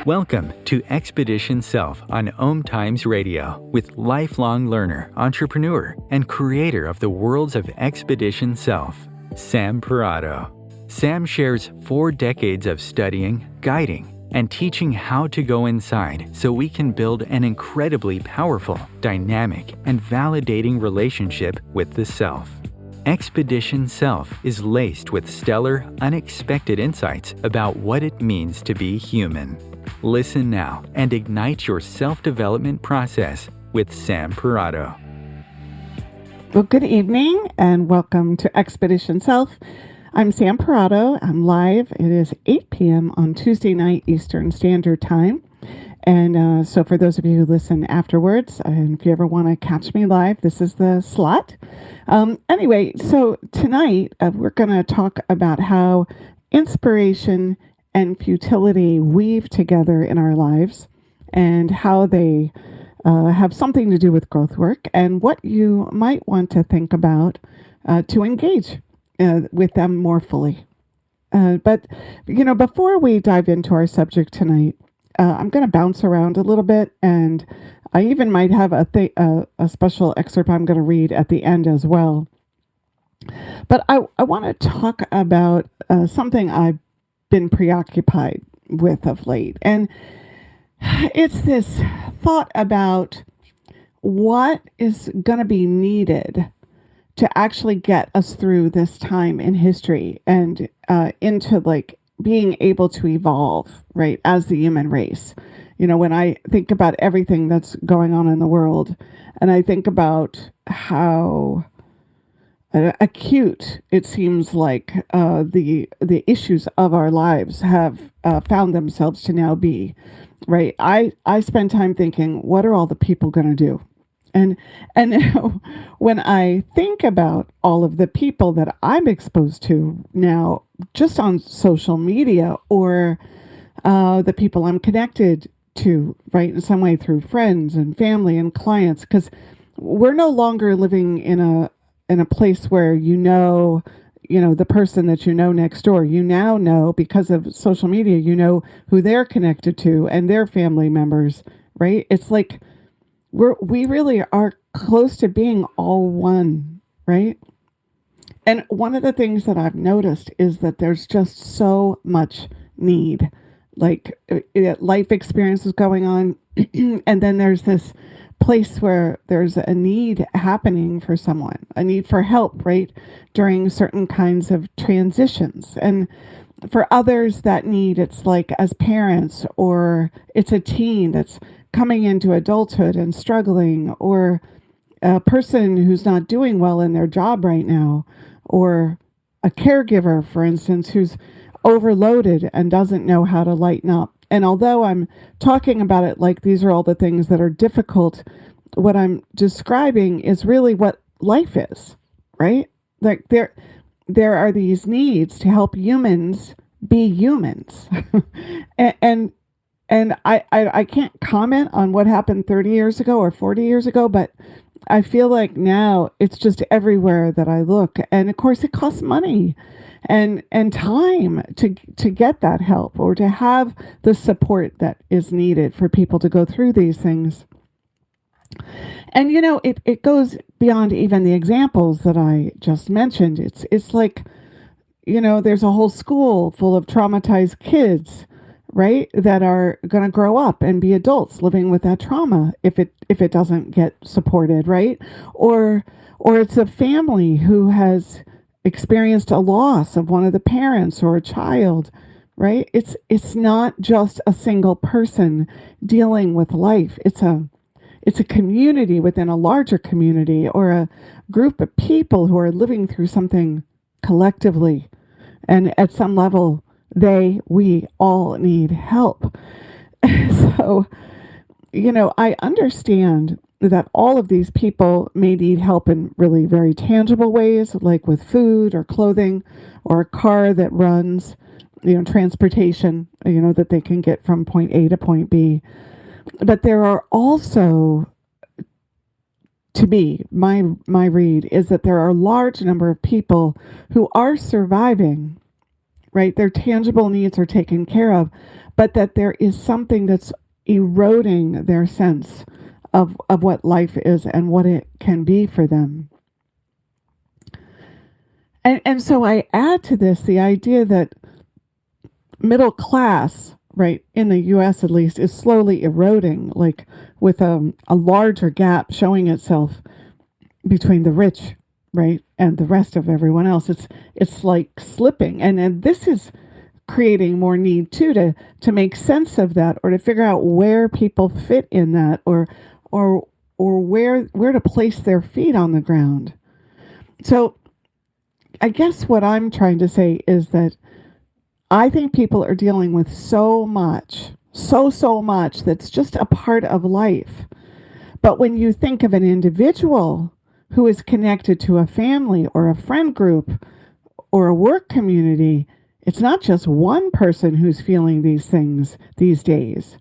Welcome to Expedition Self on Om Times Radio with lifelong learner, entrepreneur, and creator of the worlds of Expedition Self, Sam Parado. Sam shares 4 decades of studying, guiding, and teaching how to go inside so we can build an incredibly powerful, dynamic, and validating relationship with the self. Expedition Self is laced with stellar, unexpected insights about what it means to be human. Listen now and ignite your self-development process with Sam Parado. Well, good evening and welcome to Expedition Self. I'm Sam Parado. I'm live. It is 8 p.m. on Tuesday night Eastern Standard Time. And so for those of you who listen afterwards, and if you ever want to catch me live, this is the slot. Anyway, so tonight we're going to talk about how inspiration and futility weave together in our lives and how they have something to do with growth work and what you might want to think about to engage with them more fully. But, before we dive into our subject tonight, I'm going to bounce around a little bit, and I even might have a special excerpt I'm going to read at the end as well. But I want to talk about something I've been preoccupied with of late, and it's this thought about what is going to be needed to actually get us through this time in history and into being able to evolve, right, as the human race. When I think about everything that's going on in the world, and I think about how acute it seems like the issues of our lives have found themselves to now be, right? I spend time thinking, what are all the people going to do? And when I think about all of the people that I'm exposed to now, just on social media, or the people I'm connected to, right, in some way through friends and family and clients, because we're no longer living in a place where the person that next door. You now know, because of social media, who they're connected to and their family members, right? It's like we really are close to being all one, right? And one of the things that I've noticed is that there's just so much need, life experiences going on. And then there's this place where there's a need happening for someone, a need for help, right, during certain kinds of transitions. And for others, that need, it's like as parents, or it's a teen that's coming into adulthood and struggling, or a person who's not doing well in their job right now, or a caregiver, for instance, who's overloaded and doesn't know how to lighten up. And although I'm talking about it like these are all the things that are difficult, what I'm describing is really what life is, right? Like there are these needs to help humans be humans. And I can't comment on what happened 30 years ago or 40 years ago, but I feel like now it's just everywhere that I look. And of course, it costs money and time to get that help, or to have the support that is needed for people to go through these things. And, it goes beyond even the examples that I just mentioned. It's like, there's a whole school full of traumatized kids, right, that are going to grow up and be adults living with that trauma if it doesn't get supported, right? Or it's a family who has experienced a loss of one of the parents or a child, right? It's not just a single person dealing with life. It's a community within a larger community, or a group of people who are living through something collectively. And at some level, we all need help. So, I understand that all of these people may need help in really very tangible ways, like with food or clothing or a car that runs, transportation, that they can get from point A to point B. But there are also, to me, my read is that there are a large number of people who are surviving, right? Their tangible needs are taken care of, but that there is something that's eroding their sense of what life is and what it can be for them. And so I add to this the idea that middle class, right, in the US at least, is slowly eroding, like with a larger gap showing itself between the rich, right, and the rest of everyone else. It's like slipping. And this is creating more need too to make sense of that, or to figure out where people fit in that, or where to place their feet on the ground. So I guess what I'm trying to say is that I think people are dealing with so much that's just a part of life. But when you think of an individual who is connected to a family or a friend group or a work community, it's not just one person who's feeling these things these days,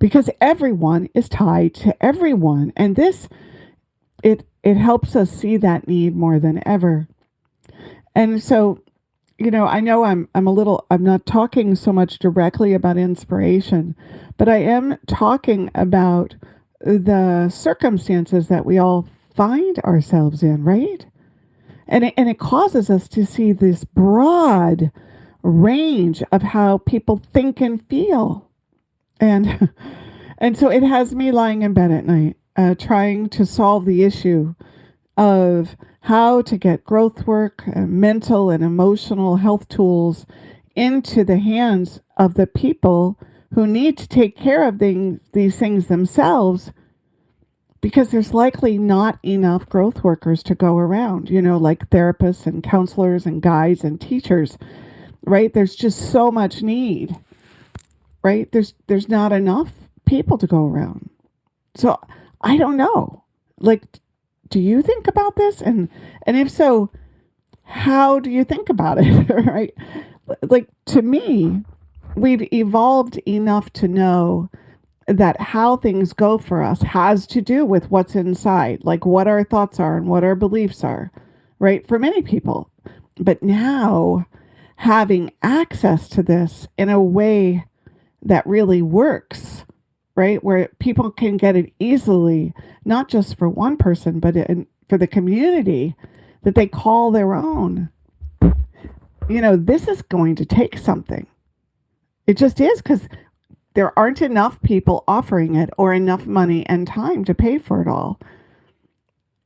because everyone is tied to everyone. And it helps us see that need more than ever. And so, I know I'm not talking so much directly about inspiration, but I am talking about the circumstances that we all find ourselves in, right? And it causes us to see this broad range of how people think and feel. And so it has me lying in bed at night, trying to solve the issue of how to get growth work, mental and emotional health tools into the hands of the people who need to take care of these things themselves, because there's likely not enough growth workers to go around, like therapists and counselors and guides and teachers, right? There's just so much need, right? There's not enough people to go around. So I don't know, like, do you think about this? And if so, how do you think about it? Right? Like, to me, we've evolved enough to know that how things go for us has to do with what's inside, like what our thoughts are and what our beliefs are, right? For many people. But now, having access to this in a way that really works, right? Where people can get it easily, not just for one person, but for the community that they call their own. This is going to take something. It just is, because there aren't enough people offering it or enough money and time to pay for it all.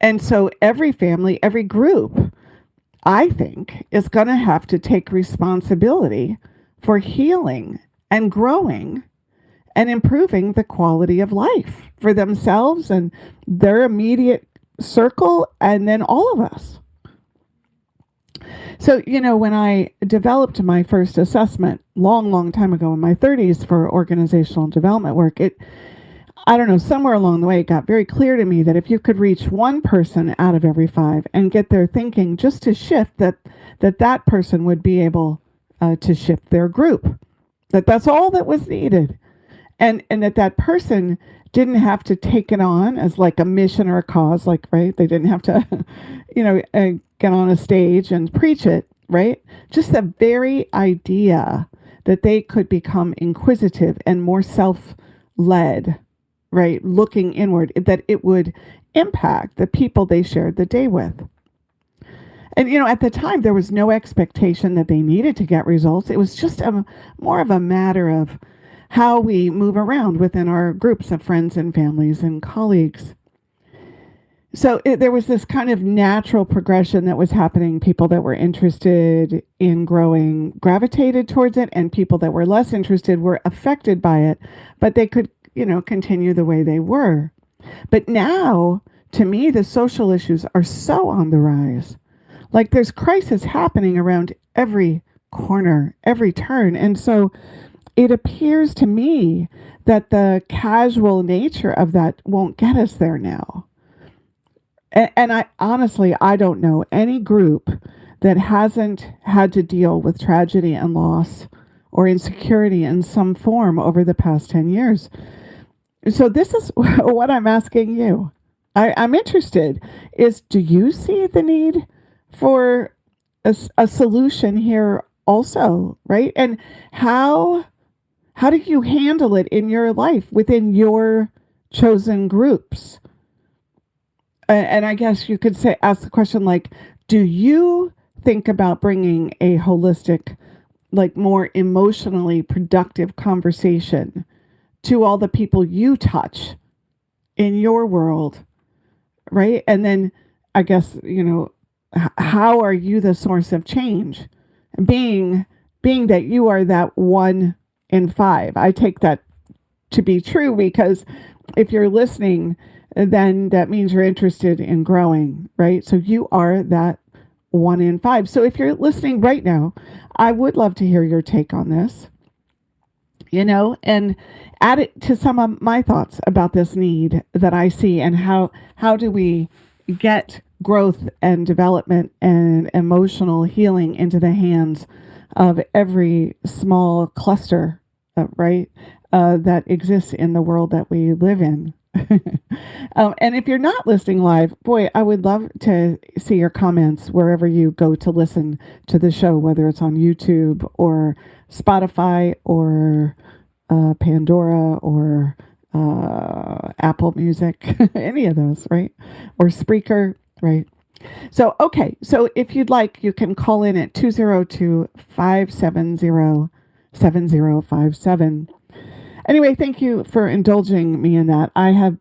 And so every family, every group, I think, is going to have to take responsibility for healing and growing and improving the quality of life for themselves and their immediate circle, and then all of us. So, when I developed my first assessment long time ago in my 30s for organizational development work, somewhere along the way, it got very clear to me that if you could reach one person out of every 5 and get their thinking just to shift, that person would be able to shift their group. That's all that was needed. And that person didn't have to take it on as like a mission or a cause, like, right? They didn't have to, get on a stage and preach it, right? Just the very idea that they could become inquisitive and more self-led, right? Looking inward, that it would impact the people they shared the day with. And, at the time, there was no expectation that they needed to get results. It was just more of a matter of how we move around within our groups of friends and families and colleagues. So there was this kind of natural progression that was happening. People that were interested in growing gravitated towards it, and people that were less interested were affected by it, but they could, continue the way they were. But now, to me, the social issues are so on the rise. Like, there's crisis happening around every corner, every turn. And so it appears to me that the casual nature of that won't get us there now. And I honestly don't know any group that hasn't had to deal with tragedy and loss or insecurity in some form over the past 10 years. So this is what I'm asking you. I'm interested is, do you see the need for a solution here also, right? And how do you handle it in your life within your chosen groups? And I guess you could say, ask the question like, do you think about bringing a holistic, like more emotionally productive conversation to all the people you touch in your world, right? And then I guess, how are you the source of change? Being that you are that 1 in 5. I take that to be true because if you're listening, then that means you're interested in growing, right? So you are that 1 in 5. So if you're listening right now, I would love to hear your take on this, and add it to some of my thoughts about this need that I see and how do we get growth and development and emotional healing into the hands of every small cluster, right, that exists in the world that we live in. And if you're not listening live, boy, I would love to see your comments wherever you go to listen to the show, whether it's on YouTube or Spotify or Pandora or Apple Music, any of those, right? Or Spreaker, right? So, okay. So if you'd like, you can call in at 202-570-7057. Anyway, thank you for indulging me in that.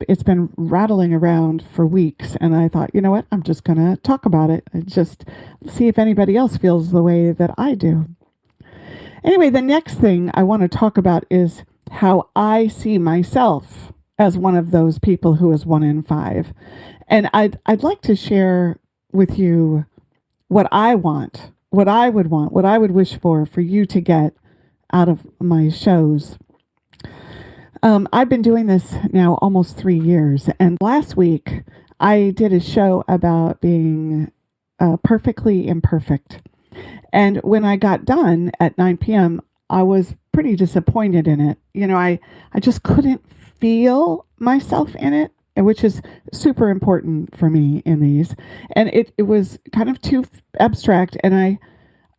It's been rattling around for weeks, and I thought, you know what, I'm just going to talk about it and just see if anybody else feels the way that I do. Anyway, the next thing I want to talk about is how I see myself as one of those people who is 1 in 5. And I'd like to share with you what I want, what I would wish for you to get out of my shows. I've been doing this now almost 3 years, and last week I did a show about being perfectly imperfect. And when I got done at 9 p.m., I was pretty disappointed in it. I just couldn't feel myself in it, which is super important for me in these. And it was kind of too abstract, and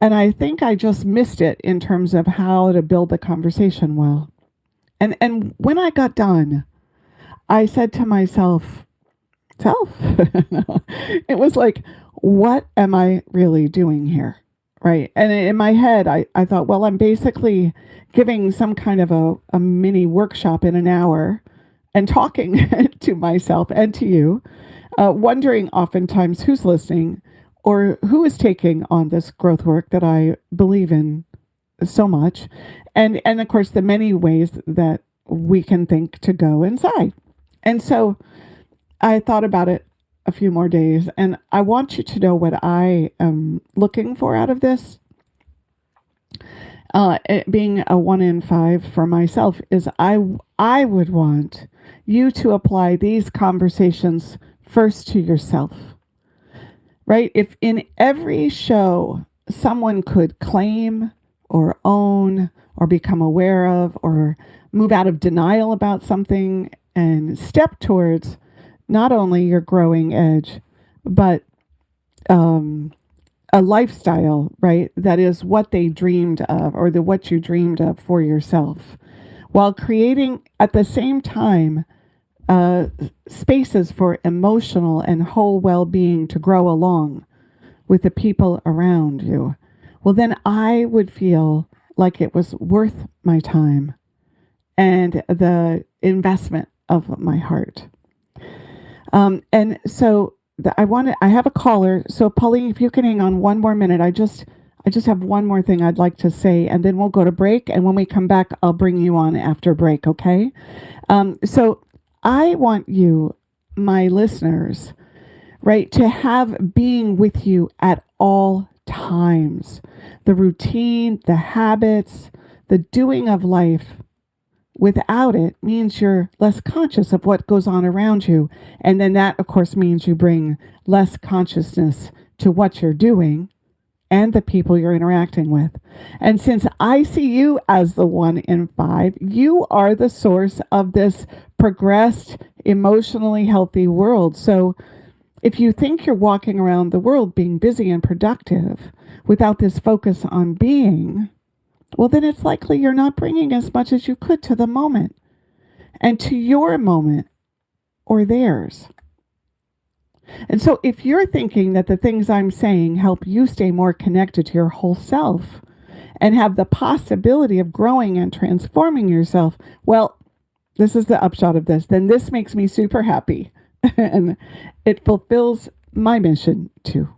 I think I just missed it in terms of how to build the conversation well. And when I got done, I said to myself, it was like, what am I really doing here? Right. And in my head, I thought, well, I'm basically giving some kind of a mini workshop in an hour and talking to myself and to you, wondering oftentimes who's listening or who is taking on this growth work that I believe in so much. And of course, the many ways that we can think to go inside. And so I thought about it a few more days, and I want you to know what I am looking for out of this. It being a 1 in 5 for myself is I would want you to apply these conversations first to yourself, right? If in every show someone could claim or own or become aware of or move out of denial about something and step towards not only your growing edge, but a lifestyle, right? That is what they dreamed of or what you dreamed of for yourself, while creating at the same time spaces for emotional and whole well-being to grow along with the people around you. Well, then I would feel like it was worth my time and the investment of my heart. And so I have a caller. So Pauline, if you can hang on one more minute, I just have one more thing I'd like to say, and then we'll go to break. And when we come back, I'll bring you on after break. Okay. So I want you, my listeners, right, to have being with you at all times, the routine, the habits, the doing of life. Without it means you're less conscious of what goes on around you. And then that, of course, means you bring less consciousness to what you're doing and the people you're interacting with. And since I see you as the 1 in 5, you are the source of this progressed, emotionally healthy world. So if you think you're walking around the world being busy and productive without this focus on being, well, then it's likely you're not bringing as much as you could to the moment and to your moment or theirs. And so if you're thinking that the things I'm saying help you stay more connected to your whole self and have the possibility of growing and transforming yourself, well, this is the upshot of this. Then this makes me super happy and it fulfills my mission too.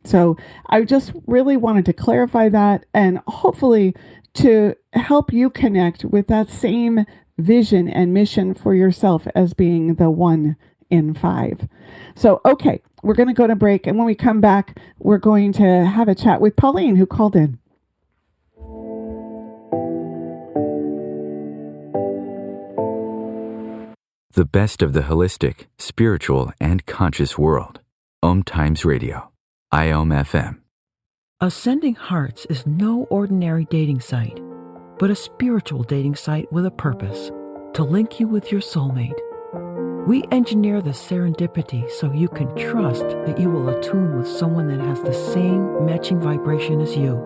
So I just really wanted to clarify that and hopefully to help you connect with that same vision and mission for yourself as being the 1 in 5. So, okay, we're going to go to break. And when we come back, we're going to have a chat with Pauline, who called in. The best of the holistic, spiritual, and conscious world. Om Times Radio. IOM FM. Ascending Hearts is no ordinary dating site, but a spiritual dating site with a purpose, to link you with your soulmate. We engineer the serendipity so you can trust that you will attune with someone that has the same matching vibration as you.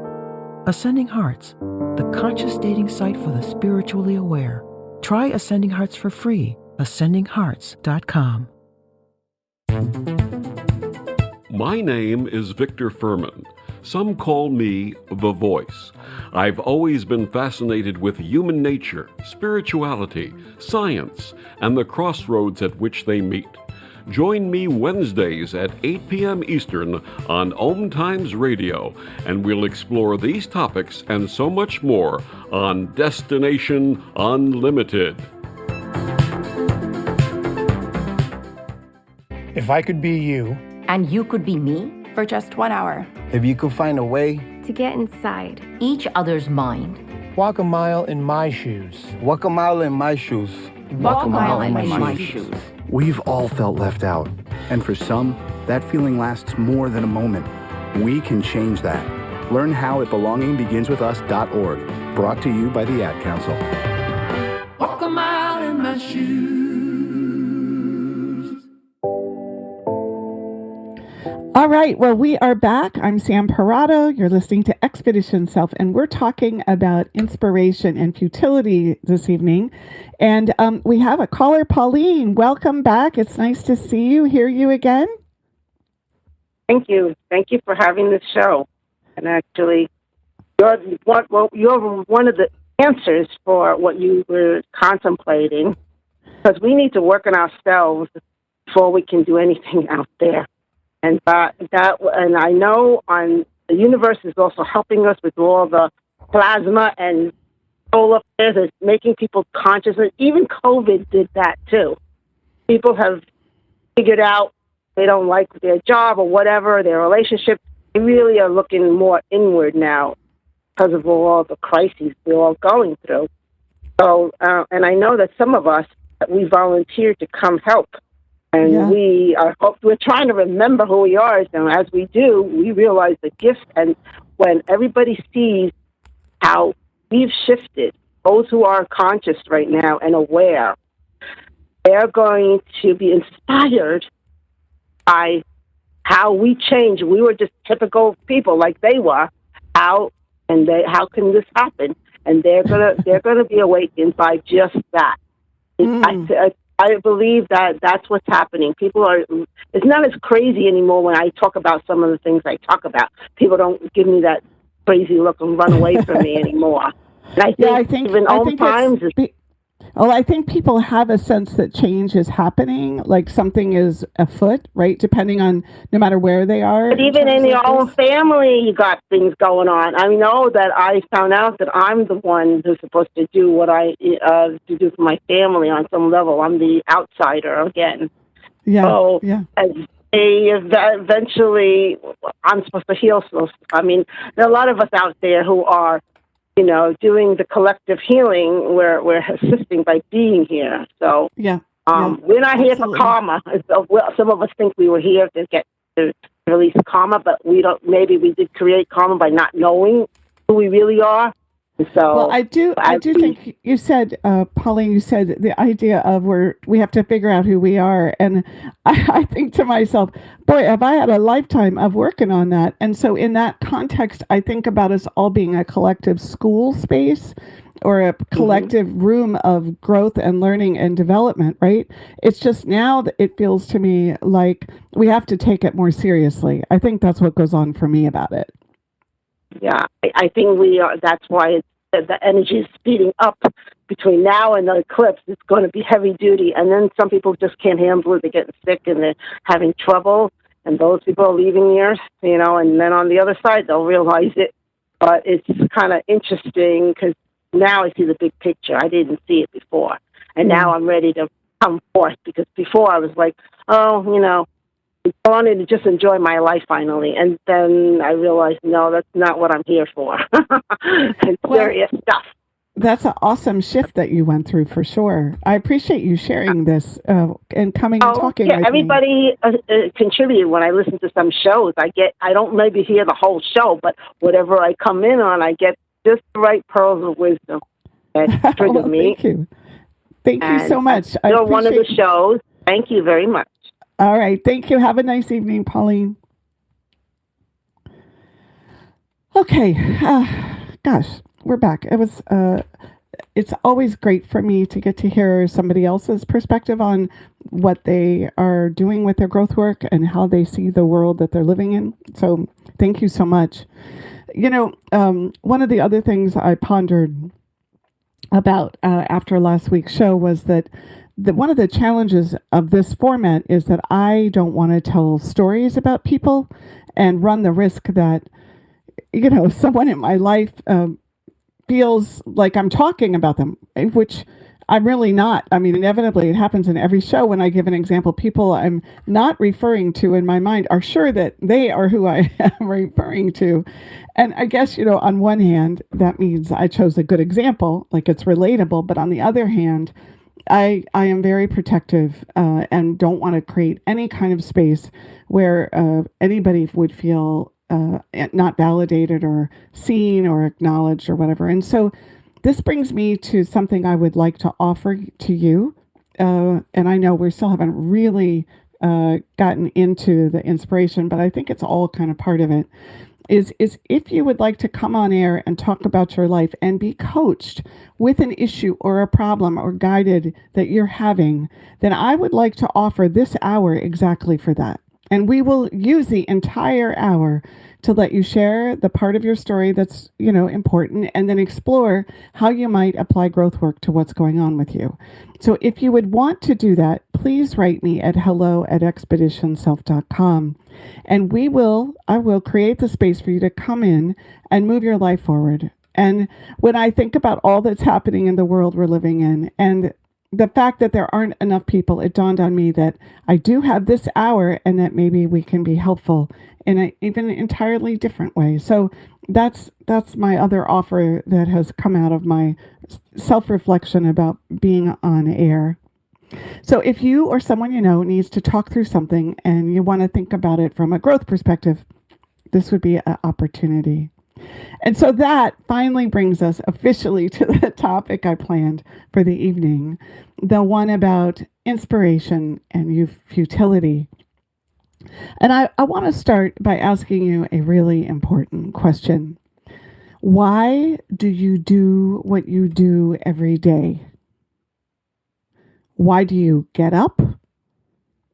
Ascending Hearts, the conscious dating site for the spiritually aware. Try Ascending Hearts for free. ascendinghearts.com. My name is Victor Furman. Some call me The Voice. I've always been fascinated with human nature, spirituality, science, and the crossroads at which they meet. Join me Wednesdays at 8 p.m. Eastern on Om Times Radio, and we'll explore these topics and so much more on Destination Unlimited. If I could be you, and you could be me, for just 1 hour. If you could find a way to get inside each other's mind. Walk a mile in my shoes. Walk a mile in my shoes. Walk a mile in my shoes. We've all felt left out. And for some, that feeling lasts more than a moment. We can change that. Learn how at belongingbeginswithus.org. Brought to you by the Ad Council. Walk a mile in my shoes. All right, well, we are back. I'm Sam Parado. You're listening to Expedition Self, and we're talking about inspiration and futility this evening. And we have a caller, Pauline. Welcome back. It's nice to see you, hear you again. Thank you. Thank you for having this show. And actually, you're one of the answers for what you were contemplating, because we need to work on ourselves before we can do anything out there. And and I know the universe is also helping us with all the plasma and solar flares that's making people conscious. And even COVID did that too. People have figured out they don't like their job or whatever, their relationship. They really are looking more inward now because of all the crises we're all going through. So, and I know that some of us, we volunteered to come help. And we're trying to remember who we are. And as we do, we realize the gift. And when everybody sees how we've shifted, those who are conscious right now and aware, they're going to be inspired by how we change. We were just typical people like they were. How can this happen? And they're gonna be awakened by just that. I believe that that's what's happening. It's not as crazy anymore when I talk about some of the things I talk about. People don't give me that crazy look and run away from me anymore. And I think I think people have a sense that change is happening, like something is afoot, right? Depending on no matter where they are. But even in your own family, you got things going on. I know that I found out that I'm the one who's supposed to do what I to do for my family on some level. I'm the outsider again. As eventually, I'm supposed to heal. So, I mean, there are a lot of us out there who are, doing the collective healing. We're assisting by being here. So we're not here for karma. Some of us think we were here to release karma, but we don't. Maybe we did create karma by not knowing who we really are. So, well, I do think you said, Pauline, you said the idea of we have to figure out who we are. And I think to myself, boy, have I had a lifetime of working on that. And so in that context, I think about us all being a collective school space or a collective room of growth and learning and development, right? It's just now that it feels to me like we have to take it more seriously. I think that's what goes on for me about it. Yeah, I think we are. That's why the energy is speeding up between now and the eclipse. It's going to be heavy duty, and then some people just can't handle it. They're getting sick and they're having trouble, and those people are leaving the earth, and then on the other side, they'll realize it. But it's kind of interesting because now I see the big picture. I didn't see it before, and now I'm ready to come forth, because before I was like, I wanted to just enjoy my life finally. And then I realized, no, that's not what I'm here for. It's serious stuff. That's an awesome shift that you went through, for sure. I appreciate you sharing this and coming and talking with everybody contributed. When I listen to some shows, I don't maybe hear the whole show, but whatever I come in on, I get just the right pearls of wisdom that trigger me. Thank you. Thank you so much. You're one of the shows. Thank you very much. All right. Thank you. Have a nice evening, Pauline. Okay. Gosh, we're back. It's always great for me to get to hear somebody else's perspective on what they are doing with their growth work and how they see the world that they're living in. So thank you so much. One of the other things I pondered about after last week's show was that one of the challenges of this format is that I don't want to tell stories about people and run the risk that, someone in my life feels like I'm talking about them, which I'm really not. I mean, inevitably, it happens in every show when I give an example. People I'm not referring to in my mind are sure that they are who I am referring to. And I guess, on one hand, that means I chose a good example, like it's relatable. But on the other hand, I am very protective and don't want to create any kind of space where anybody would feel not validated or seen or acknowledged or whatever. And so this brings me to something I would like to offer to you. And I know we still haven't really gotten into the inspiration, but I think it's all kind of part of it. Is if you would like to come on air and talk about your life and be coached with an issue or a problem or guided that you're having, then I would like to offer this hour exactly for that. And we will use the entire hour to let you share the part of your story that's, important, and then explore how you might apply growth work to what's going on with you. So if you would want to do that, please write me at hello@expeditionself.com. And I will create the space for you to come in and move your life forward. And when I think about all that's happening in the world we're living in, and the fact that there aren't enough people, it dawned on me that I do have this hour and that maybe we can be helpful in an even entirely different way. So that's my other offer that has come out of my self-reflection about being on air. So if you or someone needs to talk through something and you want to think about it from a growth perspective, this would be an opportunity. And so that finally brings us officially to the topic I planned for the evening, the one about inspiration and futility. And I want to start by asking you a really important question. Why do you do what you do every day? Why do you get up?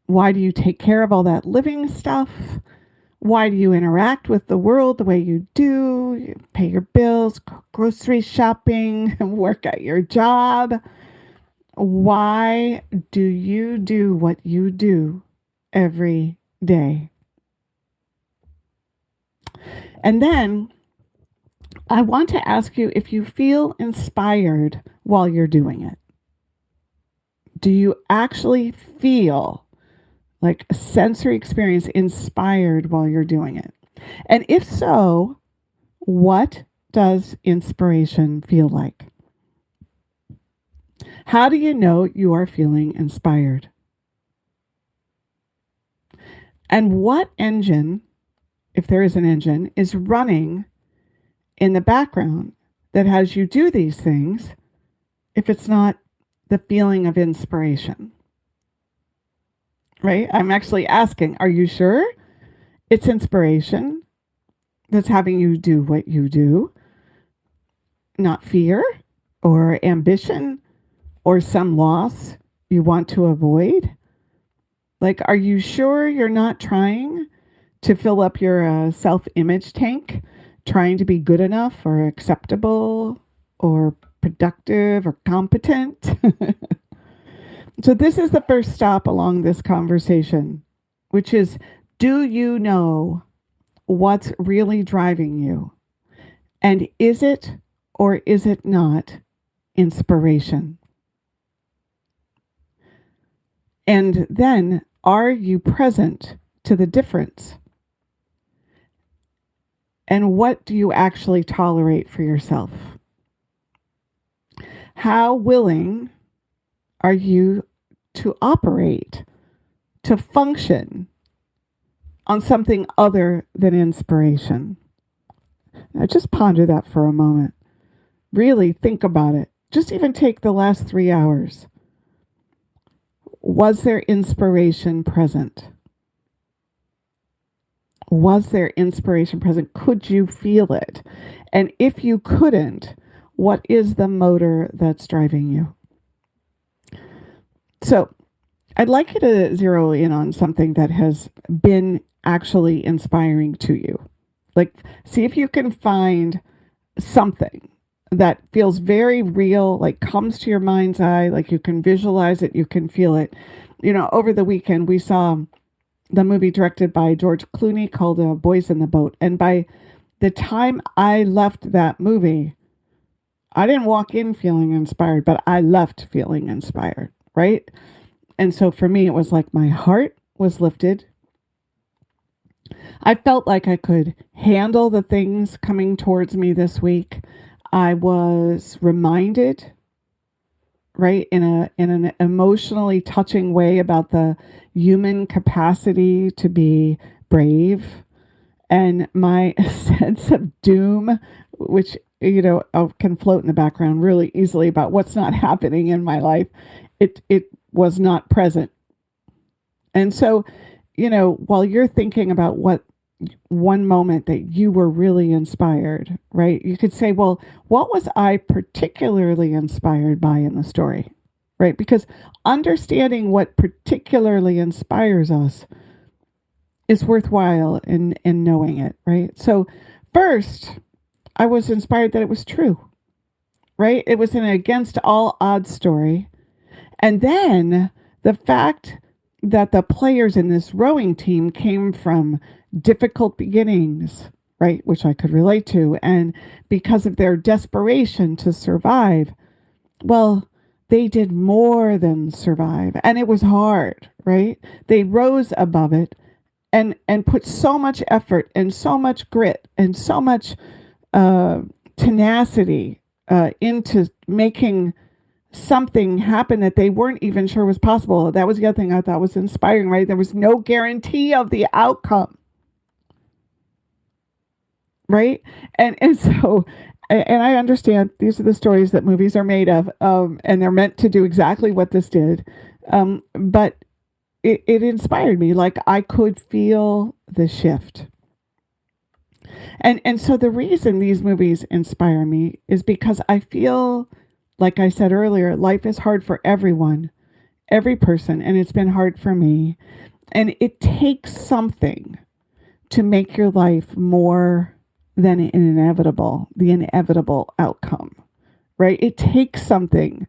Why do you take care of all that living stuff? Why do you interact with the world the way you do? You pay your bills, grocery shopping, work at your job. Why do you do what you do every day? And then I want to ask you if you feel inspired while you're doing it. Do you actually feel like a sensory experience inspired while you're doing it? And if so, what does inspiration feel like? How do you know you are feeling inspired? And what engine, if there is an engine, is running in the background that has you do these things if it's not the feeling of inspiration? Right? I'm actually asking, are you sure it's inspiration that's having you do what you do? Not fear or ambition or some loss you want to avoid? Like, are you sure you're not trying to fill up your self-image tank, trying to be good enough or acceptable or productive or competent? So this is the first stop along this conversation, which is, do you know what's really driving you? And is it or is it not inspiration? And then, are you present to the difference? And what do you actually tolerate for yourself? How willing are you to operate, to function on something other than inspiration? Now just ponder that for a moment. Really think about it. Just even take the last 3 hours. Was there inspiration present? Was there inspiration present? Could you feel it? And if you couldn't, what is the motor that's driving you? So I'd like you to zero in on something that has been actually inspiring to you. Like, see if you can find something that feels very real, like comes to your mind's eye, like you can visualize it, you can feel it. You know, over the weekend, we saw the movie directed by George Clooney called Boys in the Boat. And by the time I left that movie, I didn't walk in feeling inspired, but I left feeling inspired, right? And so for me, it was like my heart was lifted. I felt like I could handle the things coming towards me this week. I was reminded, right, in an emotionally touching way about the human capacity to be brave, and my sense of doom, which, you know, can float in the background really easily about what's not happening in my life. It was not present. And so, you know, while you're thinking about what one moment that you were really inspired, right? You could say, well, what was I particularly inspired by in the story, right? Because understanding what particularly inspires us is worthwhile in knowing it, right? So first, I was inspired that it was true, right? It was an against all odds story. And then the fact that the players in this rowing team came from difficult beginnings, right, which I could relate to, and because of their desperation to survive, well, they did more than survive, and it was hard, right? They rose above it and put so much effort and so much grit and so much tenacity into making something happen that they weren't even sure was possible. That was the other thing I thought was inspiring, right? There was no guarantee of the outcome, right? And so, and I understand these are the stories that movies are made of, and they're meant to do exactly what this did. But it inspired me. Like, I could feel the shift. And so the reason these movies inspire me is because I feel, like I said earlier, life is hard for everyone, every person, and it's been hard for me. And it takes something to make your life more than the inevitable outcome, right? It takes something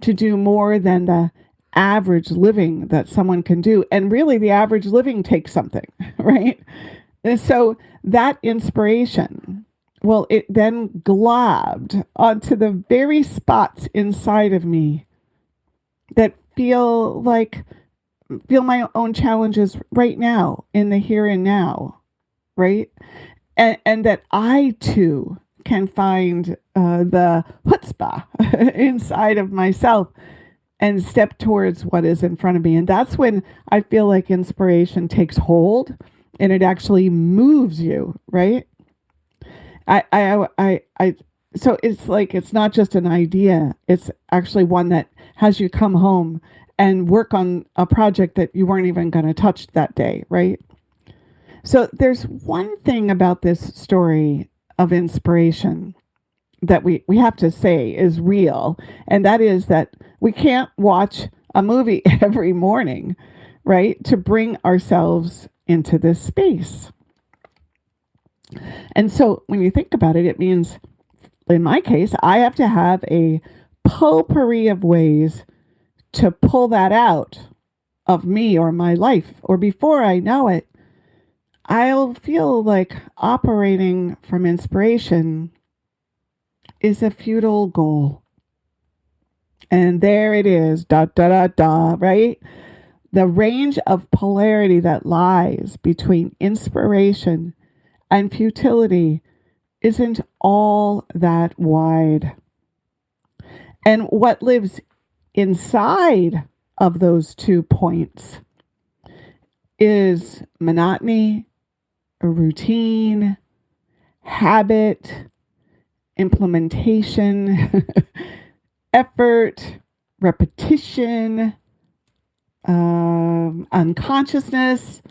to do more than the average living that someone can do. And really, the average living takes something, right? And so that inspiration, well, it then globbed onto the very spots inside of me that feel my own challenges right now, in the here and now, right? And that I too can find the chutzpah inside of myself and step towards what is in front of me. And that's when I feel like inspiration takes hold and it actually moves you, right? I So it's like, it's not just an idea. It's actually one that has you come home and work on a project that you weren't even going to touch that day, right? So there's one thing about this story of inspiration that we have to say is real. And that is that we can't watch a movie every morning, right? To bring ourselves into this space. And so when you think about it, it means, in my case, I have to have a potpourri of ways to pull that out of me or my life. Or before I know it, I'll feel like operating from inspiration is a futile goal. And there it is, right? The range of polarity that lies between inspiration and futility isn't all that wide. And what lives inside of those 2 points is monotony, a routine, habit, implementation, effort, repetition, unconsciousness,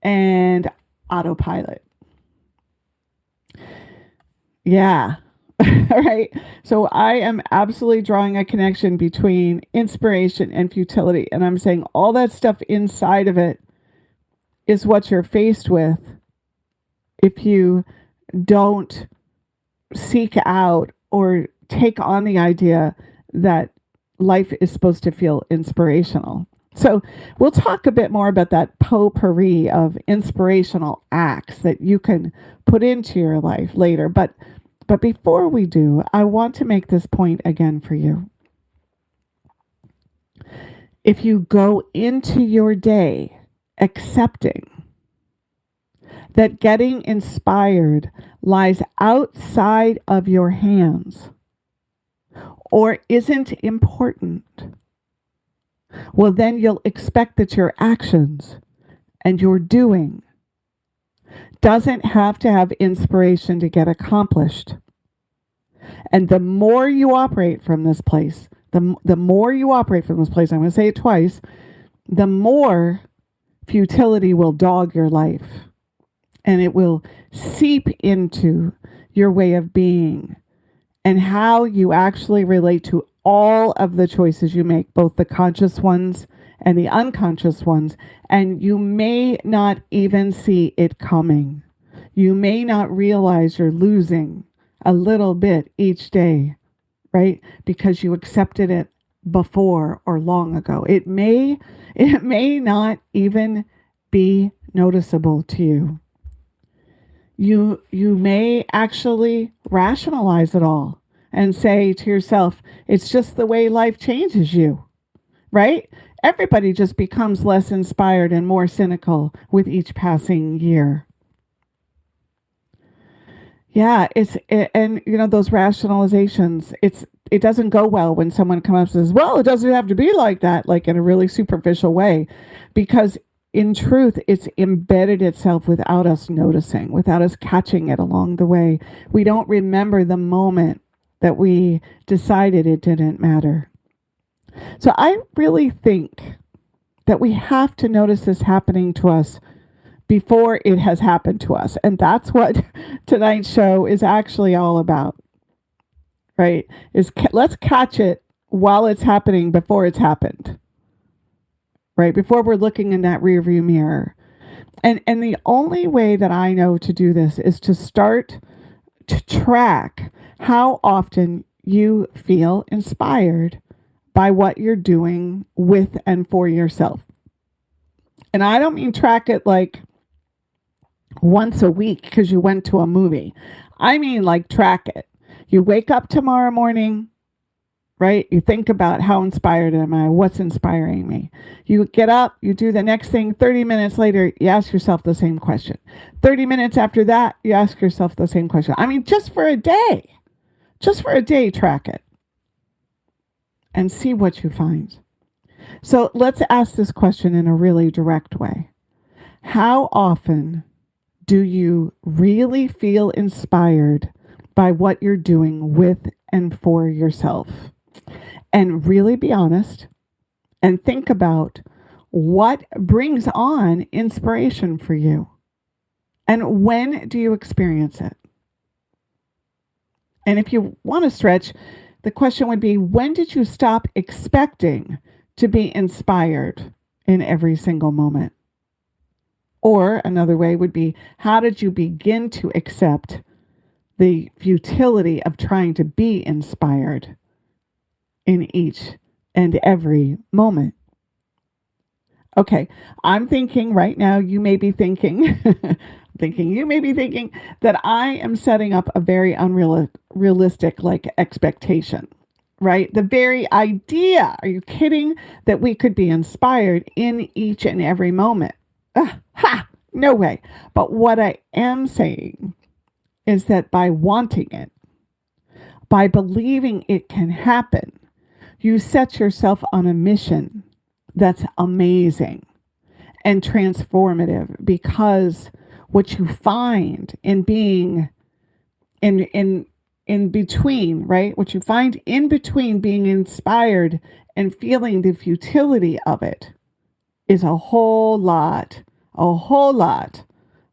and autopilot. Yeah. All right. So I am absolutely drawing a connection between inspiration and futility. And I'm saying all that stuff inside of it is what you're faced with if you don't seek out or take on the idea that life is supposed to feel inspirational. So we'll talk a bit more about that potpourri of inspirational acts that you can put into your life later. But before we do, I want to make this point again for you. If you go into your day accepting that getting inspired lies outside of your hands or isn't important, well, then you'll expect that your actions and your doing doesn't have to have inspiration to get accomplished. And the more you operate from this place, the more you operate from this place, I'm going to say it twice, the more futility will dog your life. And it will seep into your way of being and how you actually relate to all of the choices you make, both the conscious ones and the unconscious ones. And you may not even see it coming. You may not realize you're losing a little bit each day, right? Because you accepted it before or long ago. It may not even be noticeable to you. You may actually rationalize it all and say to yourself, it's just the way life changes you, right? Everybody just becomes less inspired and more cynical with each passing year. Yeah, and you know, those rationalizations, it doesn't go well when someone comes up and says, well, it doesn't have to be like that, like in a really superficial way, because in truth, it's embedded itself without us noticing, without us catching it along the way. We don't remember the moment that we decided it didn't matter. So I really think that we have to notice this happening to us before it has happened to us. And that's what tonight's show is actually all about, right? Let's catch it while it's happening before it's happened. Right, before we're looking in that rearview mirror. And the only way that I know to do this is to start to track how often you feel inspired by what you're doing with and for yourself. And I don't mean track it like once a week because you went to a movie. I mean like track it. You wake up tomorrow morning, right? You think about how inspired am I? What's inspiring me? You get up, you do the next thing. 30 minutes later, you ask yourself the same question. 30 minutes after that, you ask yourself the same question. I mean, just for a day, track it and see what you find. So let's ask this question in a really direct way. How often do you really feel inspired by what you're doing with and for yourself. And really be honest and think about what brings on inspiration for you. And when do you experience it? And if you want to stretch, the question would be, when did you stop expecting to be inspired in every single moment? Or another way would be, how did you begin to accept the futility of trying to be inspired in each and every moment? Okay, I'm thinking right now, you may be thinking, you may be thinking that I am setting up a very unrealistic expectation, right? The very idea, are you kidding, that we could be inspired in each and every moment? No way. But what I am saying is that by wanting it, by believing it can happen, you set yourself on a mission that's amazing and transformative, because what you find in being in between, right? What you find in between being inspired and feeling the futility of it is a whole lot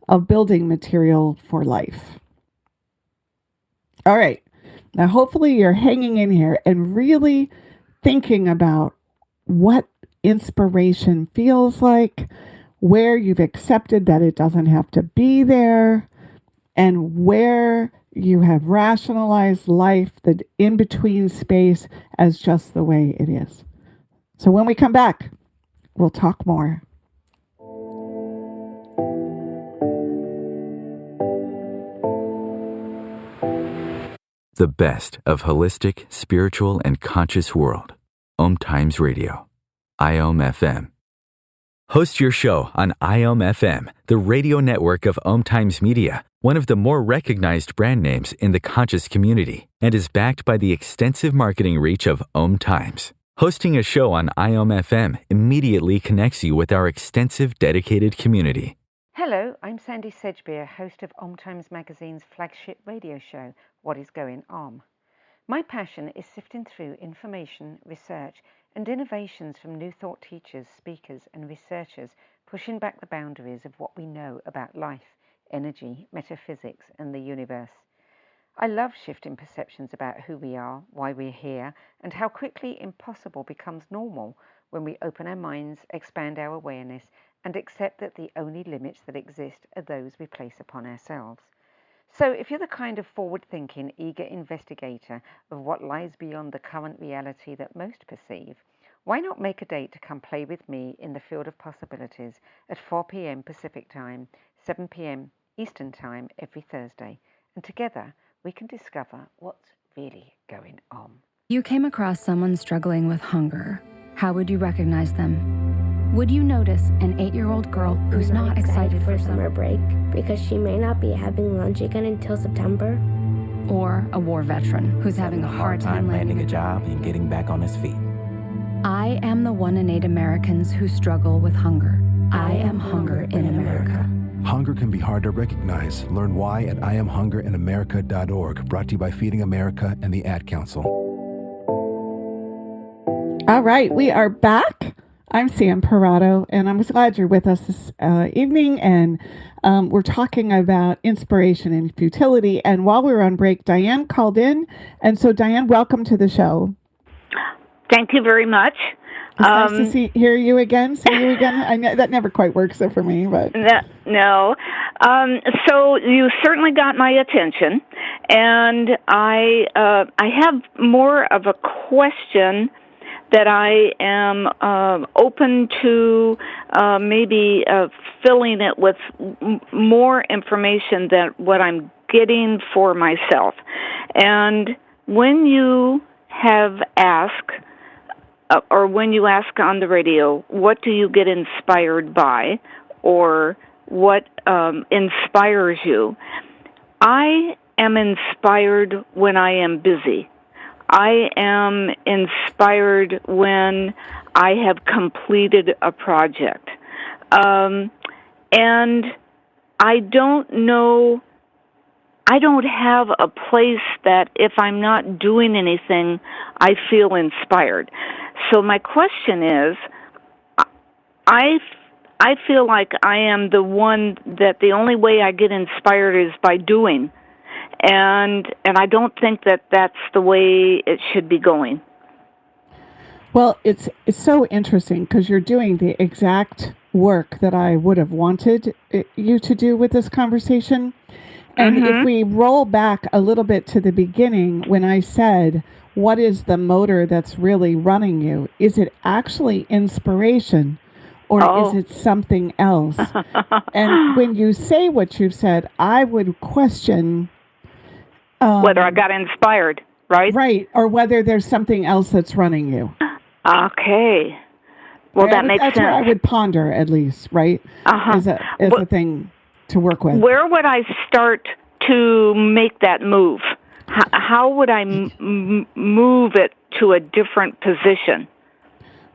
of building material for life. All right. Now, hopefully you're hanging in here and really thinking about what inspiration feels like, where you've accepted that it doesn't have to be there, and where you have rationalized life, the in-between space, as just the way it is. So when we come back, we'll talk more. The best of holistic, spiritual, and conscious world. Om Times Radio. IOM FM. Host your show on IOM FM, the radio network of Om Times Media, one of the more recognized brand names in the conscious community, and is backed by the extensive marketing reach of Om Times. Hosting a show on IOM FM immediately connects you with our extensive dedicated community. Hello, I'm Sandy Sedgbeer, host of Om Times Magazine's flagship radio show, What is Going On? My passion is sifting through information, research, and innovations from new thought teachers, speakers, and researchers pushing back the boundaries of what we know about life, energy, metaphysics, and the universe. I love shifting perceptions about who we are, why we're here, and how quickly impossible becomes normal when we open our minds, expand our awareness, and accept that the only limits that exist are those we place upon ourselves. So if you're the kind of forward-thinking, eager investigator of what lies beyond the current reality that most perceive, why not make a date to come play with me in the field of possibilities at 4 p.m. Pacific Time, 7 p.m. Eastern Time every Thursday, and together we can discover what's really going on. You came across someone struggling with hunger. How would you recognize them? Would you notice an 8-year-old girl who's not excited for summer break because she may not be having lunch again until September? Or a war veteran who's having a hard time landing a job and getting back on his feet? I am the 1 in 8 Americans who struggle with hunger. I am hunger in America. Hunger can be hard to recognize. Learn why at IamHungerInAmerica.org, brought to you by Feeding America and the Ad Council. All right, we are back. I'm Sam Parado, and I'm glad you're with us this evening, and we're talking about inspiration and futility. And while we were on break, Diane called in, and so Diane, welcome to the show. Thank you very much. It's nice to hear you again. See you again. I know that never quite works for me, but no. So you certainly got my attention, and I have more of a question that I am open to maybe filling it with more information than what I'm getting for myself. And when you have asked, or when you ask on the radio, what do you get inspired by, or what inspires you? I am inspired when I am busy. I am inspired when I have completed a project. And I don't know I don't have a place that if I'm not doing anything, I feel inspired. So my question is, I feel like I am the one that the only way I get inspired is by doing. And I don't think that that's the way it should be going. Well, it's so interesting because you're doing the exact work that I would have wanted you to do with this conversation. And if we roll back a little bit to the beginning, when I said, what is the motor that's really running you? Is it actually inspiration or is it something else? And when you say what you've said, I would question whether I got inspired, right? Right, or whether there's something else that's running you. Okay. Well, that makes sense. That's what I would ponder, at least, right? As a thing to work with. Where would I start to make that move? How would I move it to a different position?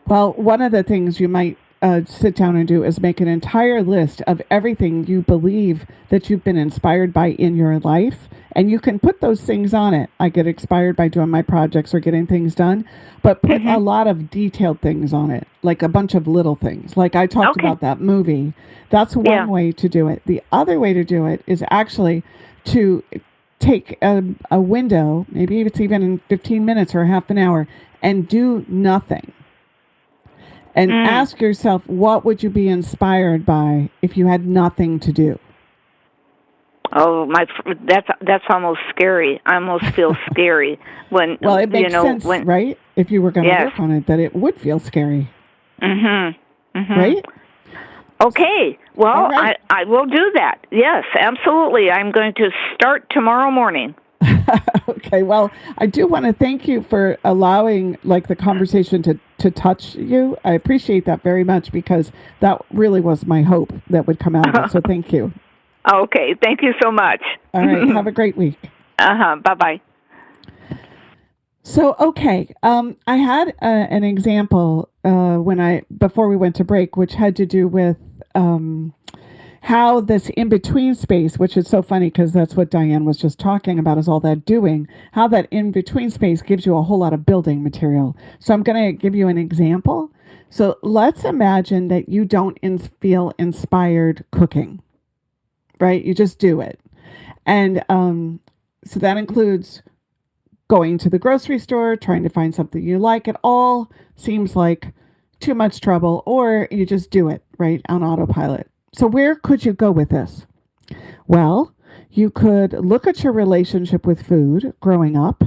Well, one of the things you might sit down and do is make an entire list of everything you believe that you've been inspired by in your life. And you can put those things on it. I get inspired by doing my projects or getting things done, but put a lot of detailed things on it, like a bunch of little things. Like I talked about that movie. That's one way to do it. The other way to do it is actually to take a window, maybe it's even in 15 minutes or half an hour, and do nothing. And ask yourself, what would you be inspired by if you had nothing to do? Oh, that's almost scary. I almost feel scary when it makes sense, right? If you were going to work on it, that it would feel scary. Right? Okay. Well, right. I will do that. Yes, absolutely. I'm going to start tomorrow morning. Okay. Well, I do want to thank you for allowing the conversation to touch you. I appreciate that very much because that really was my hope that would come out of it. So thank you. Okay. Thank you so much. All right. Have a great week. Bye-bye. So, okay. I had an example before we went to break, which had to do with how this in-between space, which is so funny because that's what Diane was just talking about, is all that doing, how that in-between space gives you a whole lot of building material. So I'm going to give you an example. So let's imagine that you don't feel inspired cooking, right? You just do it. And so that includes going to the grocery store, trying to find something you like. It all seems like too much trouble, or you just do it, right, on autopilot. So where could you go with this? Well, you could look at your relationship with food growing up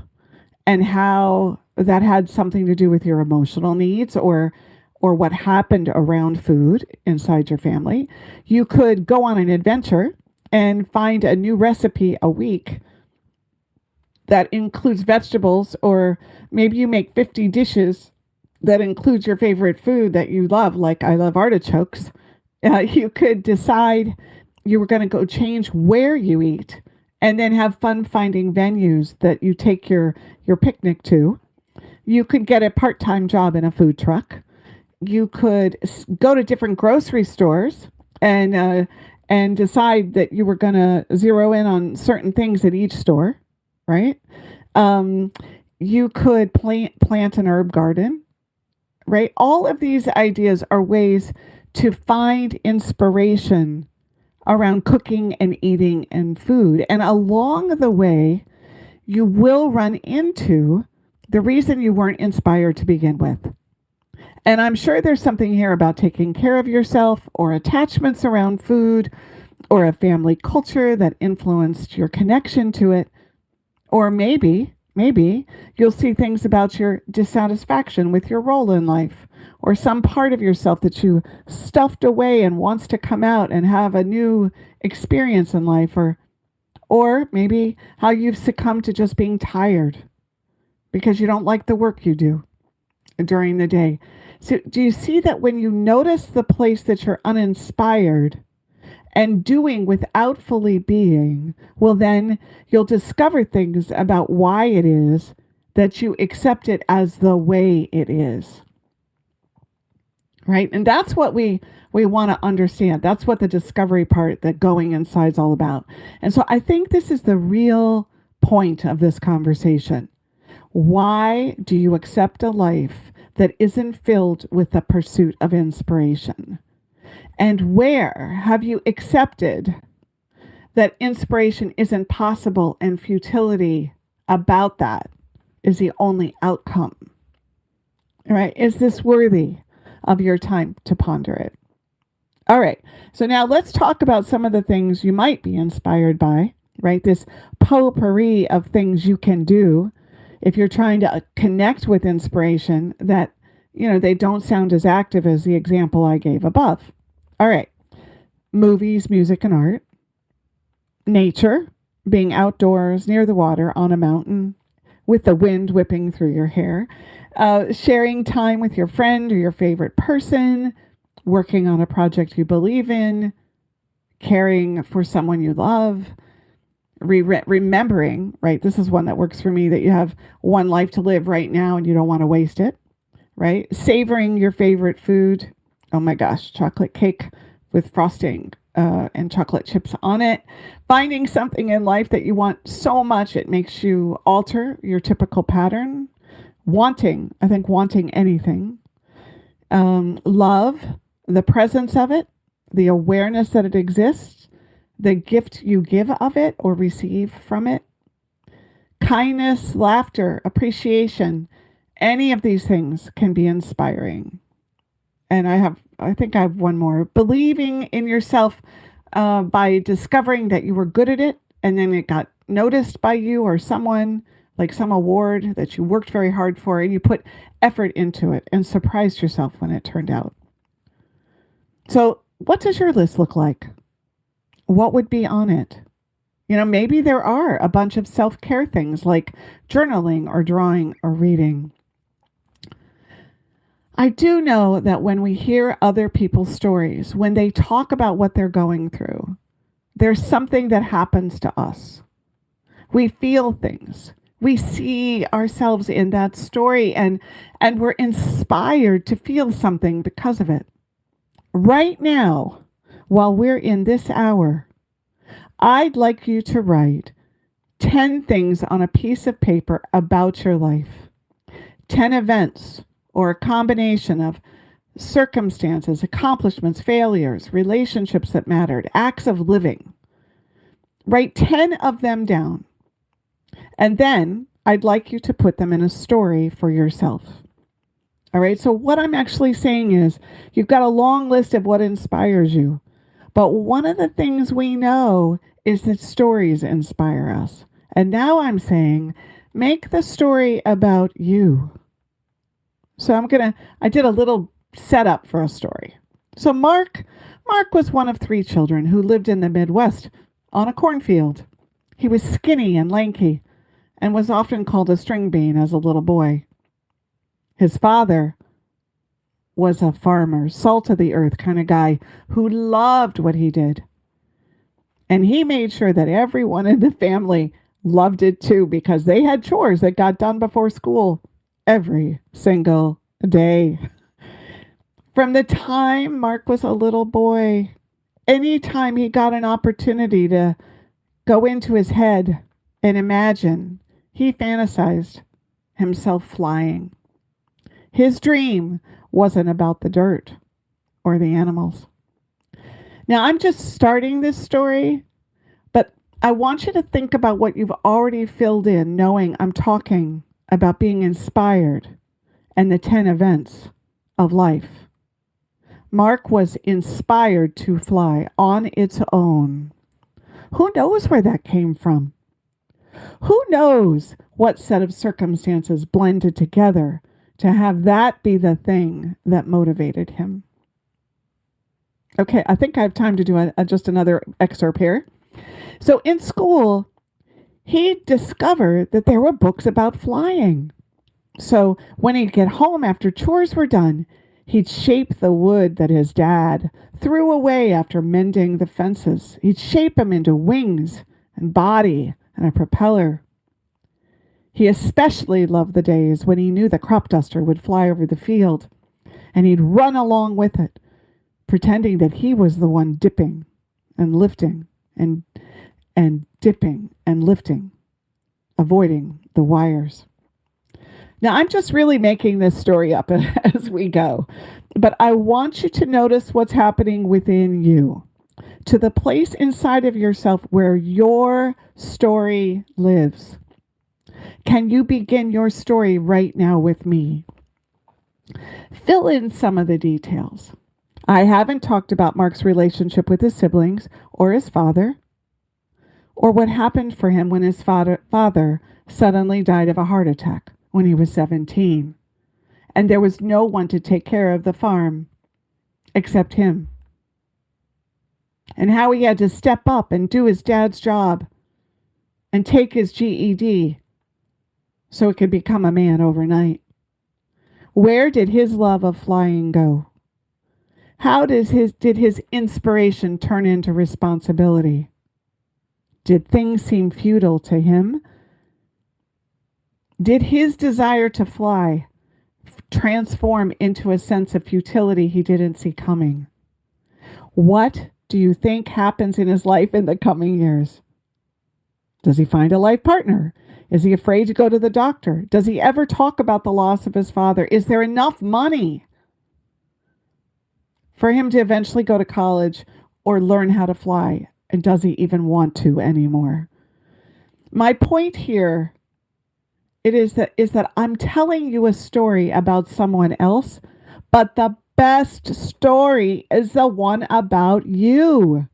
and how that had something to do with your emotional needs or what happened around food inside your family. You could go on an adventure and find a new recipe a week that includes vegetables, or maybe you make 50 dishes that includes your favorite food that you love, like I love artichokes. You could decide you were going to go change where you eat and then have fun finding venues that you take your picnic to. You could get a part-time job in a food truck. You could go to different grocery stores and decide that you were going to zero in on certain things at each store, right? You could plant an herb garden, right? All of these ideas are ways to find inspiration around cooking and eating and food. And along the way, you will run into the reason you weren't inspired to begin with. And I'm sure there's something here about taking care of yourself or attachments around food or a family culture that influenced your connection to it. Or maybe you'll see things about your dissatisfaction with your role in life, or some part of yourself that you stuffed away and wants to come out and have a new experience in life, or maybe how you've succumbed to just being tired because you don't like the work you do during the day. So do you see that when you notice the place that you're uninspired and doing without fully being, well, then you'll discover things about why it is that you accept it as the way it is. right? And that's what we want to understand. That's what the discovery part, that going inside, is all about. And so I think this is the real point of this conversation. Why do you accept a life that isn't filled with the pursuit of inspiration? And where have you accepted that inspiration isn't possible and futility about that is the only outcome? Right? Is this worthy of your time to ponder it? All right. So now let's talk about some of the things you might be inspired by, right? This potpourri of things you can do if you're trying to connect with inspiration that, they don't sound as active as the example I gave above. All right. Movies, music, and art. Nature, being outdoors near the water on a mountain with the wind whipping through your hair. Sharing time with your friend or your favorite person. Working on a project you believe in. Caring for someone you love. Remembering, right? This is one that works for me, that you have one life to live right now and you don't want to waste it, right? Savoring your favorite food. Oh my gosh, chocolate cake with frosting and chocolate chips on it. Finding something in life that you want so much it makes you alter your typical pattern. Wanting anything. Love, the presence of it, the awareness that it exists, the gift you give of it or receive from it. Kindness, laughter, appreciation, any of these things can be inspiring. And I think I have one more. Believing in yourself by discovering that you were good at it and then it got noticed by you or someone, like some award that you worked very hard for and you put effort into it and surprised yourself when it turned out. So what does your list look like? What would be on it? Maybe there are a bunch of self-care things like journaling or drawing or reading. I do know that when we hear other people's stories, when they talk about what they're going through, there's something that happens to us. We feel things. We see ourselves in that story and we're inspired to feel something because of it. Right now, while we're in this hour, I'd like you to write 10 things on a piece of paper about your life. 10 events or a combination of circumstances, accomplishments, failures, relationships that mattered, acts of living. Write 10 of them down. And then I'd like you to put them in a story for yourself. All right. So what I'm actually saying is you've got a long list of what inspires you. But one of the things we know is that stories inspire us. And now I'm saying, make the story about you. So I did a little setup for a story. So Mark was one of 3 children who lived in the Midwest on a cornfield. He was skinny and lanky and was often called a string bean as a little boy. His father was a farmer, salt of the earth kind of guy who loved what he did. And he made sure that everyone in the family loved it too, because they had chores that got done before school every single day. From the time Mark was a little boy, anytime he got an opportunity to go into his head and imagine, he fantasized himself flying. His dream wasn't about the dirt or the animals. Now, I'm just starting this story, but I want you to think about what you've already filled in, knowing I'm talking about being inspired and the 10 events of life. Mark was inspired to fly on its own. Who knows where that came from? Who knows what set of circumstances blended together to have that be the thing that motivated him? Okay, I think I have time to do just another excerpt here. So in school, he discovered that there were books about flying. So when he'd get home after chores were done, he'd shape the wood that his dad threw away after mending the fences. He'd shape them into wings and body and a propeller. He especially loved the days when he knew the crop duster would fly over the field and he'd run along with it, pretending that he was the one dipping and lifting and dipping and lifting, avoiding the wires. Now, I'm just really making this story up as we go, but I want you to notice what's happening within you, to the place inside of yourself where your story lives. Can you begin your story right now with me? Fill in some of the details. I haven't talked about Mark's relationship with his siblings or his father, or what happened for him when his father suddenly died of a heart attack when he was 17, and there was no one to take care of the farm except him, and how he had to step up and do his dad's job and take his GED so he could become a man overnight. Where did his love of flying go? How did his inspiration turn into responsibility? Did things seem futile to him? Did his desire to fly transform into a sense of futility he didn't see coming? What do you think happens in his life in the coming years? Does he find a life partner? Is he afraid to go to the doctor? Does he ever talk about the loss of his father? Is there enough money for him to eventually go to college or learn how to fly? And does he even want to anymore? My point here is that I'm telling you a story about someone else, but the best story is the one about you.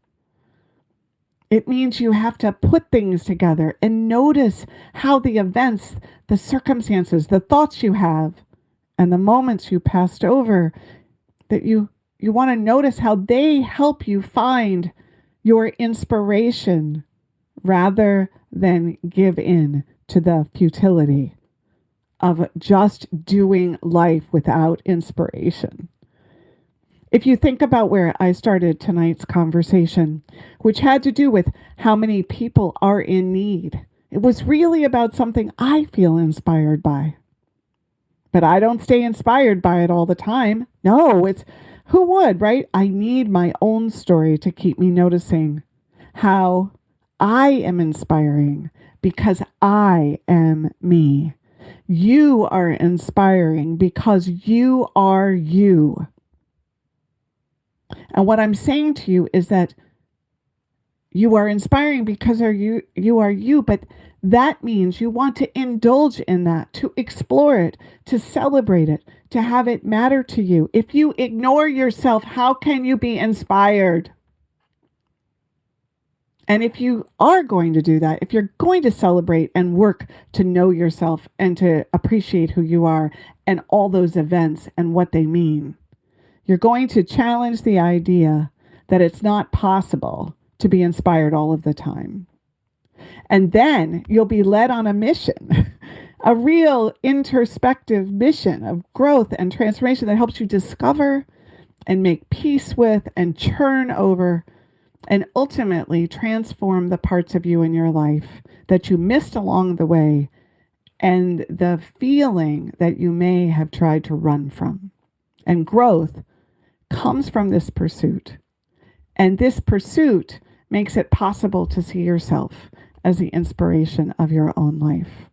It means you have to put things together and notice how the events, the circumstances, the thoughts you have, and the moments you passed over, that you want to notice how they help you find your inspiration rather than give in to the futility of just doing life without inspiration. If you think about where I started tonight's conversation, which had to do with how many people are in need, it was really about something I feel inspired by. But I don't stay inspired by it all the time. No, it's who would, right? I need my own story to keep me noticing how I am inspiring because I am me. You are inspiring because you are you. And what I'm saying to you is that you are inspiring because you are you, but that means you want to indulge in that, to explore it, to celebrate it, to have it matter to you. If you ignore yourself, how can you be inspired? And if you are going to do that, if you're going to celebrate and work to know yourself and to appreciate who you are and all those events and what they mean, you're going to challenge the idea that it's not possible to be inspired all of the time. And then you'll be led on a mission, a real introspective mission of growth and transformation that helps you discover and make peace with and churn over and ultimately transform the parts of you in your life that you missed along the way and the feeling that you may have tried to run from. And growth comes from this pursuit. And this pursuit makes it possible to see yourself as the inspiration of your own life.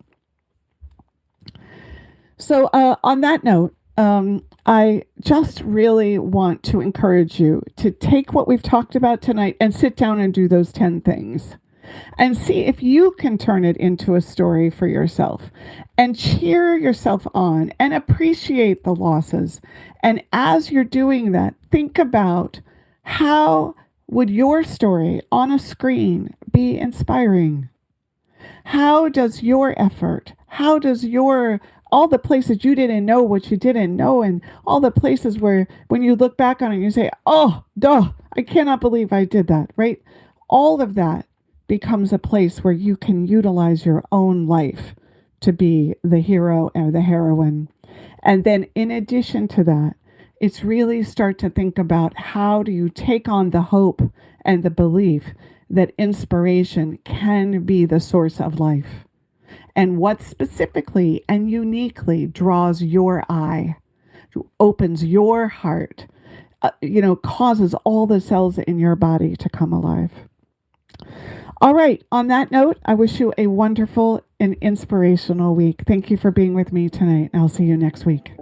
So on that note, I just really want to encourage you to take what we've talked about tonight and sit down and do those 10 things and see if you can turn it into a story for yourself and cheer yourself on and appreciate the losses. And as you're doing that, think about how would your story on a screen be inspiring? How does your effort, how does all the places you didn't know what you didn't know, and all the places where when you look back on it, you say, oh, duh, I cannot believe I did that, right? All of that becomes a place where you can utilize your own life to be the hero or the heroine. And then in addition to that, it's really start to think about how do you take on the hope and the belief that inspiration can be the source of life. And what specifically and uniquely draws your eye, opens your heart, causes all the cells in your body to come alive. All right. On that note, I wish you a wonderful and inspirational week. Thank you for being with me tonight. I'll see you next week.